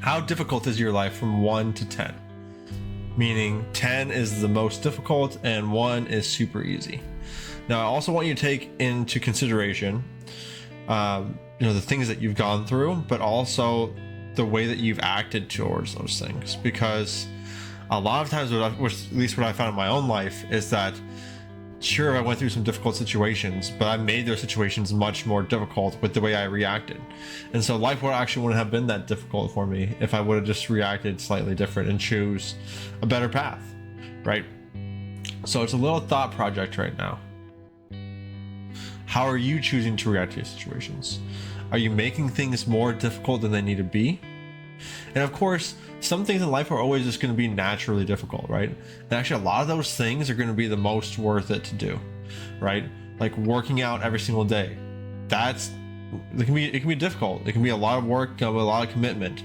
How difficult is your life from 1 to 10? Meaning 10 is the most difficult and 1 is super easy. Now, I also want you to take into consideration, the things that you've gone through, but also the way that you've acted towards those things. Because a lot of times, at least what I found in my own life, is that sure, I went through some difficult situations, but I made those situations much more difficult with the way I reacted. And so life wouldn't have been that difficult for me if I would have just reacted slightly different and choose a better path, right? So it's a little thought project right now. How are you choosing to react to your situations? Are you making things more difficult than they need to be? And of course, some things in life are always just going to be naturally difficult, right? And actually, a lot of those things are going to be the most worth it to do, right? Like working out every single day. It can be difficult. It can be a lot of work, a lot of commitment,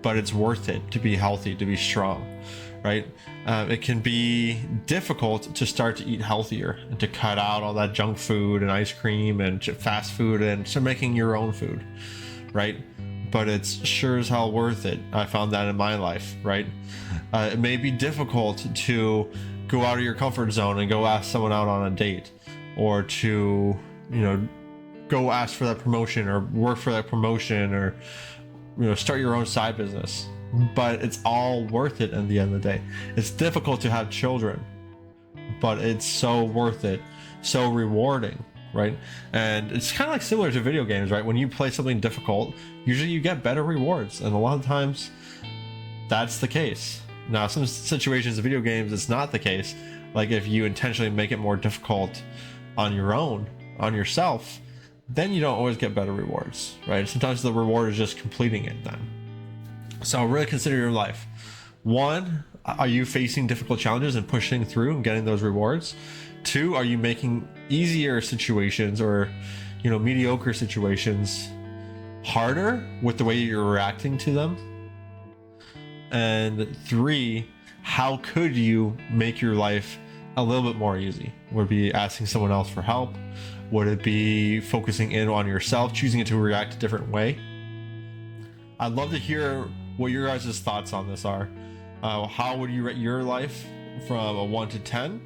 but it's worth it to be healthy, to be strong, right? It can be difficult to start to eat healthier and to cut out all that junk food and ice cream and fast food and start making your own food, right? But it's sure as hell worth it. I found that in my life, right? It may be difficult to go out of your comfort zone and go ask someone out on a date, or to, go ask for that promotion or work for that promotion, or, start your own side business. But it's all worth it at the end of the day. It's difficult to have children, but it's so worth it, so rewarding, right? And it's kind of like similar to video games, right? When you play something difficult, usually you get better rewards, and a lot of times that's the case. Now, some situations of video games, it's not the case. Like if you intentionally make it more difficult on your own, on yourself, then you don't always get better rewards, right? Sometimes the reward is just completing it then. So really consider your life. 1, are you facing difficult challenges and pushing through and getting those rewards? 2, are you making easier situations or, mediocre situations harder with the way you're reacting to them? And 3, how could you make your life a little bit more easy? Would it be asking someone else for help? Would it be focusing in on yourself, choosing to react a different way? I'd love to hear what your guys' thoughts on this are. How would you rate your life from a 1 to 10?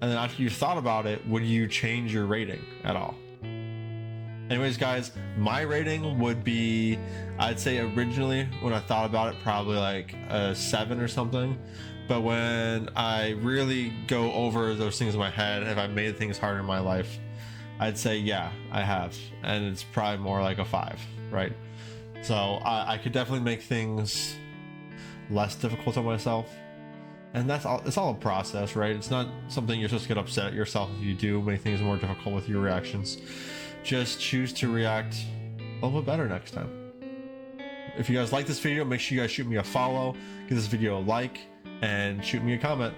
And then after you thought about it, would you change your rating at all? Anyways, guys, my rating would be, I'd say originally when I thought about it, probably like a 7 or something. But when I really go over those things in my head, if I made things harder in my life, I'd say, yeah, I have. And it's probably more like a 5, right? So I could definitely make things less difficult on myself. And that's all. It's all a process, right? It's not something you're supposed to get upset at yourself if you do make things more difficult with your reactions. Just choose to react a little bit better next time. If you guys like this video, make sure you guys shoot me a follow, give this video a like, and shoot me a comment.